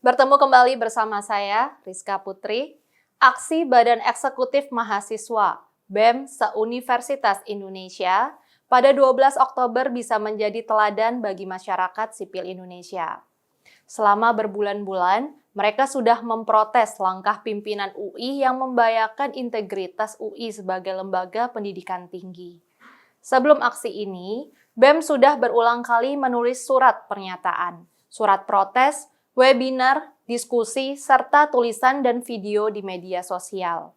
Bertemu kembali bersama saya, Rizka Putri. Aksi Badan Eksekutif Mahasiswa BEM se-Universitas Indonesia pada 12 Oktober bisa menjadi teladan bagi masyarakat sipil Indonesia. Selama berbulan-bulan, mereka sudah memprotes langkah pimpinan UI yang membahayakan integritas UI sebagai lembaga pendidikan tinggi. Sebelum aksi ini, BEM sudah berulang kali menulis surat pernyataan, surat protes, webinar, diskusi, serta tulisan dan video di media sosial.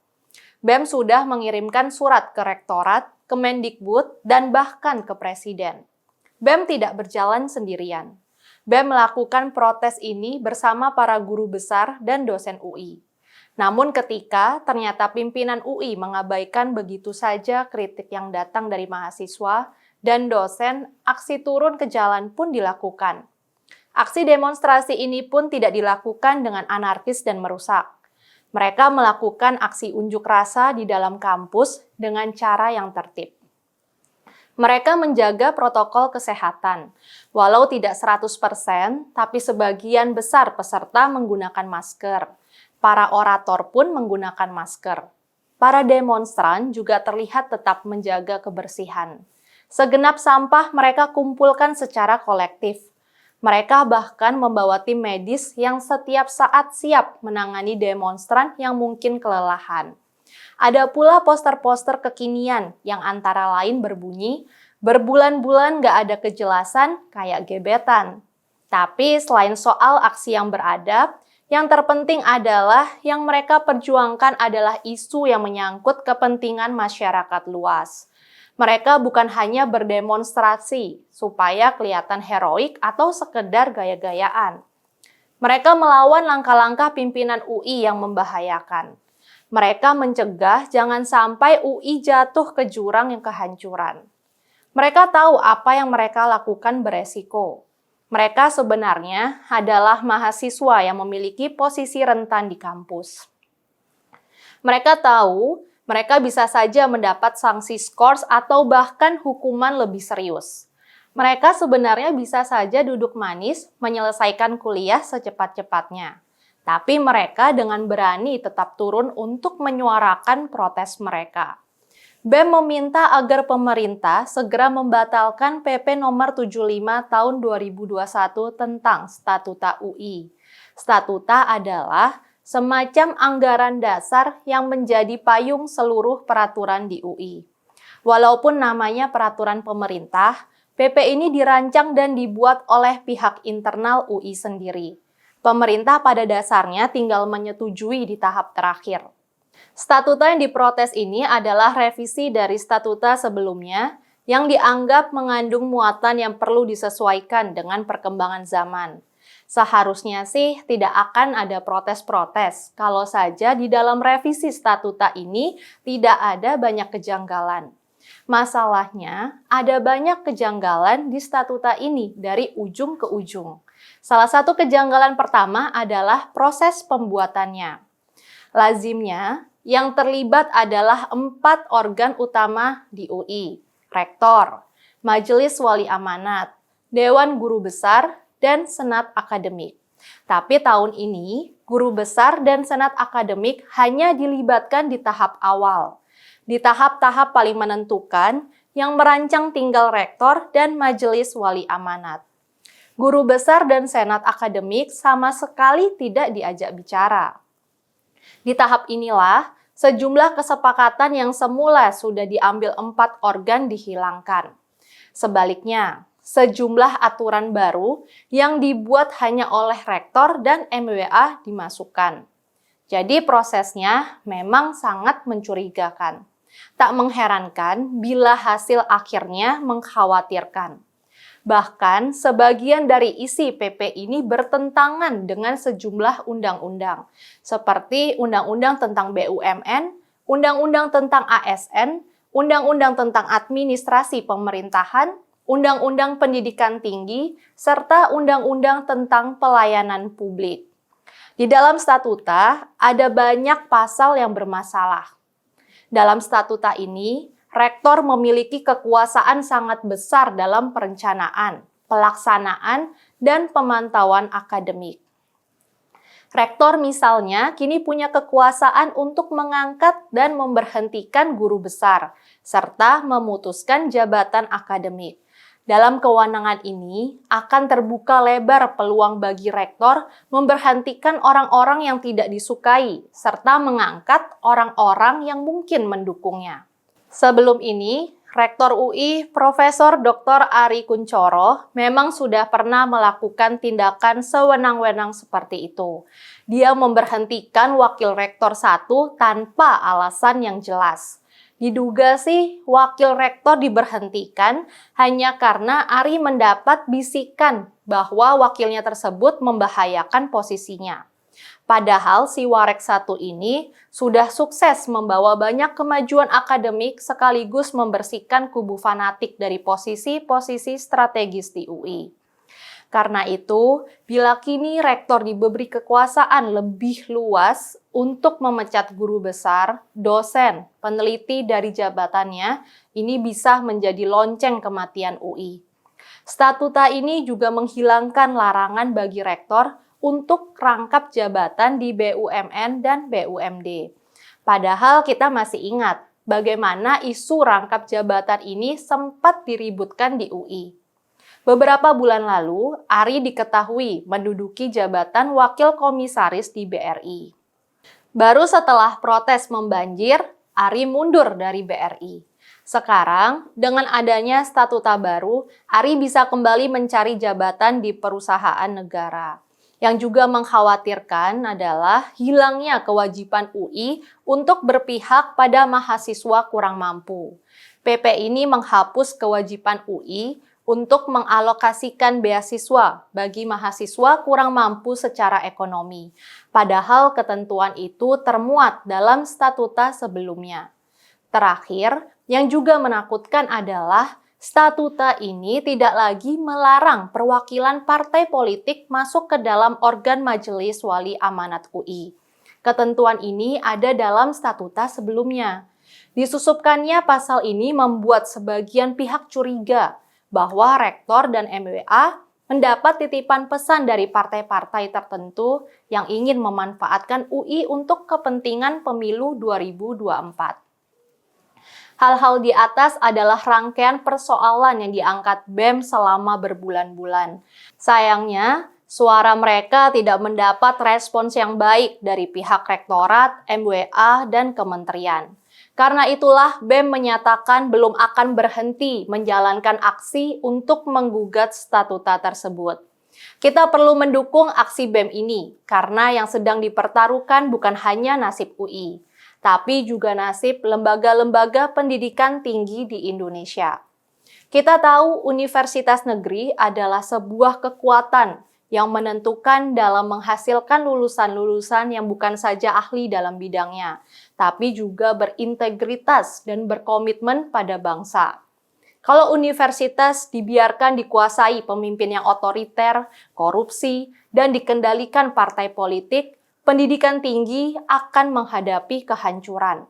BEM sudah mengirimkan surat ke Rektorat, Kemendikbud, dan bahkan ke Presiden. BEM tidak berjalan sendirian. BEM melakukan protes ini bersama para guru besar dan dosen UI. Namun ketika ternyata pimpinan UI mengabaikan begitu saja kritik yang datang dari mahasiswa dan dosen, aksi turun ke jalan pun dilakukan. Aksi demonstrasi ini pun tidak dilakukan dengan anarkis dan merusak. Mereka melakukan aksi unjuk rasa di dalam kampus dengan cara yang tertib. Mereka menjaga protokol kesehatan. Walau tidak 100%, tapi sebagian besar peserta menggunakan masker. Para orator pun menggunakan masker. Para demonstran juga terlihat tetap menjaga kebersihan. Segenap sampah mereka kumpulkan secara kolektif. Mereka bahkan membawa tim medis yang setiap saat siap menangani demonstran yang mungkin kelelahan. Ada pula poster-poster kekinian yang antara lain berbunyi, "Berbulan-bulan gak ada kejelasan, kayak gebetan." Tapi selain soal aksi yang beradab, yang terpenting adalah yang mereka perjuangkan adalah isu yang menyangkut kepentingan masyarakat luas. Mereka bukan hanya berdemonstrasi supaya kelihatan heroik atau sekedar gaya-gayaan. Mereka melawan langkah-langkah pimpinan UI yang membahayakan. Mereka mencegah jangan sampai UI jatuh ke jurang yang kehancuran. Mereka tahu apa yang mereka lakukan beresiko. Mereka sebenarnya adalah mahasiswa yang memiliki posisi rentan di kampus. Mereka tahu mereka bisa saja mendapat sanksi skors atau bahkan hukuman lebih serius. Mereka sebenarnya bisa saja duduk manis menyelesaikan kuliah secepat-cepatnya. Tapi mereka dengan berani tetap turun untuk menyuarakan protes mereka. BEM meminta agar pemerintah segera membatalkan PP nomor 75 tahun 2021 tentang Statuta UI. Statuta adalah semacam anggaran dasar yang menjadi payung seluruh peraturan di UI. Walaupun namanya peraturan pemerintah, PP ini dirancang dan dibuat oleh pihak internal UI sendiri. Pemerintah pada dasarnya tinggal menyetujui di tahap terakhir. Statuta yang diprotes ini adalah revisi dari statuta sebelumnya yang dianggap mengandung muatan yang perlu disesuaikan dengan perkembangan zaman. Seharusnya sih tidak akan ada protes-protes kalau saja di dalam revisi statuta ini tidak ada banyak kejanggalan. Masalahnya, ada banyak kejanggalan di statuta ini dari ujung ke ujung. Salah satu kejanggalan pertama adalah proses pembuatannya. Lazimnya, yang terlibat adalah 4 organ utama di UI, Rektor, Majelis Wali Amanat, Dewan Guru Besar, dan Senat Akademik. Tapi tahun ini, guru besar dan Senat Akademik hanya dilibatkan di tahap awal. Di tahap-tahap paling menentukan, yang merancang tinggal Rektor dan Majelis Wali Amanat. Guru besar dan Senat Akademik sama sekali tidak diajak bicara. Di tahap inilah, sejumlah kesepakatan yang semula sudah diambil 4 organ dihilangkan. Sebaliknya, sejumlah aturan baru yang dibuat hanya oleh Rektor dan MWA dimasukkan. Jadi prosesnya memang sangat mencurigakan. Tak mengherankan bila hasil akhirnya mengkhawatirkan. Bahkan sebagian dari isi PP ini bertentangan dengan sejumlah undang-undang, seperti Undang-Undang tentang BUMN, Undang-Undang tentang ASN, Undang-Undang tentang Administrasi Pemerintahan, Undang-Undang Pendidikan Tinggi, serta Undang-Undang tentang Pelayanan Publik. Di dalam statuta, ada banyak pasal yang bermasalah. Dalam statuta ini, Rektor memiliki kekuasaan sangat besar dalam perencanaan, pelaksanaan, dan pemantauan akademik. Rektor misalnya kini punya kekuasaan untuk mengangkat dan memberhentikan guru besar, serta memutuskan jabatan akademik. Dalam kewenangan ini, akan terbuka lebar peluang bagi rektor memberhentikan orang-orang yang tidak disukai, serta mengangkat orang-orang yang mungkin mendukungnya. Sebelum ini, Rektor UI Profesor Dr. Ari Kunchoro memang sudah pernah melakukan tindakan sewenang-wenang seperti itu. Dia memberhentikan wakil rektor 1 tanpa alasan yang jelas. Diduga sih wakil rektor diberhentikan hanya karena Ari mendapat bisikan bahwa wakilnya tersebut membahayakan posisinya. Padahal si Warek 1 ini sudah sukses membawa banyak kemajuan akademik sekaligus membersihkan kubu fanatik dari posisi-posisi strategis di UI. Karena itu, bila kini rektor diberi kekuasaan lebih luas untuk memecat guru besar, dosen, peneliti dari jabatannya, ini bisa menjadi lonceng kematian UI. Statuta ini juga menghilangkan larangan bagi rektor untuk rangkap jabatan di BUMN dan BUMD. Padahal kita masih ingat bagaimana isu rangkap jabatan ini sempat diributkan di UI. Beberapa bulan lalu, Ari diketahui menduduki jabatan wakil komisaris di BRI. Baru setelah protes membanjir, Ari mundur dari BRI. Sekarang, dengan adanya statuta baru, Ari bisa kembali mencari jabatan di perusahaan negara. Yang juga mengkhawatirkan adalah hilangnya kewajiban UI untuk berpihak pada mahasiswa kurang mampu. PP ini menghapus kewajiban UI untuk mengalokasikan beasiswa bagi mahasiswa kurang mampu secara ekonomi. Padahal ketentuan itu termuat dalam statuta sebelumnya. Terakhir, yang juga menakutkan adalah statuta ini tidak lagi melarang perwakilan partai politik masuk ke dalam organ Majelis Wali Amanat UI. Ketentuan ini ada dalam statuta sebelumnya. Disusupkannya pasal ini membuat sebagian pihak curiga bahwa rektor dan MWA mendapat titipan pesan dari partai-partai tertentu yang ingin memanfaatkan UI untuk kepentingan pemilu 2024. Hal-hal di atas adalah rangkaian persoalan yang diangkat BEM selama berbulan-bulan. Sayangnya, suara mereka tidak mendapat respons yang baik dari pihak rektorat, MWA, dan kementerian. Karena itulah BEM menyatakan belum akan berhenti menjalankan aksi untuk menggugat statuta tersebut. Kita perlu mendukung aksi BEM ini, karena yang sedang dipertaruhkan bukan hanya nasib UI, tapi juga nasib lembaga-lembaga pendidikan tinggi di Indonesia. Kita tahu universitas negeri adalah sebuah kekuatan yang menentukan dalam menghasilkan lulusan-lulusan yang bukan saja ahli dalam bidangnya, tapi juga berintegritas dan berkomitmen pada bangsa. Kalau universitas dibiarkan dikuasai pemimpin yang otoriter, korupsi, dan dikendalikan partai politik, pendidikan tinggi akan menghadapi kehancuran.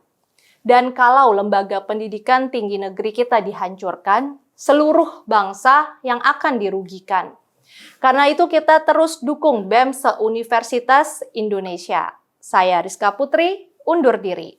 Dan kalau lembaga pendidikan tinggi negeri kita dihancurkan, seluruh bangsa yang akan dirugikan. Karena itu kita terus dukung BEM se-Universitas Indonesia. Saya Rizka Putri, undur diri.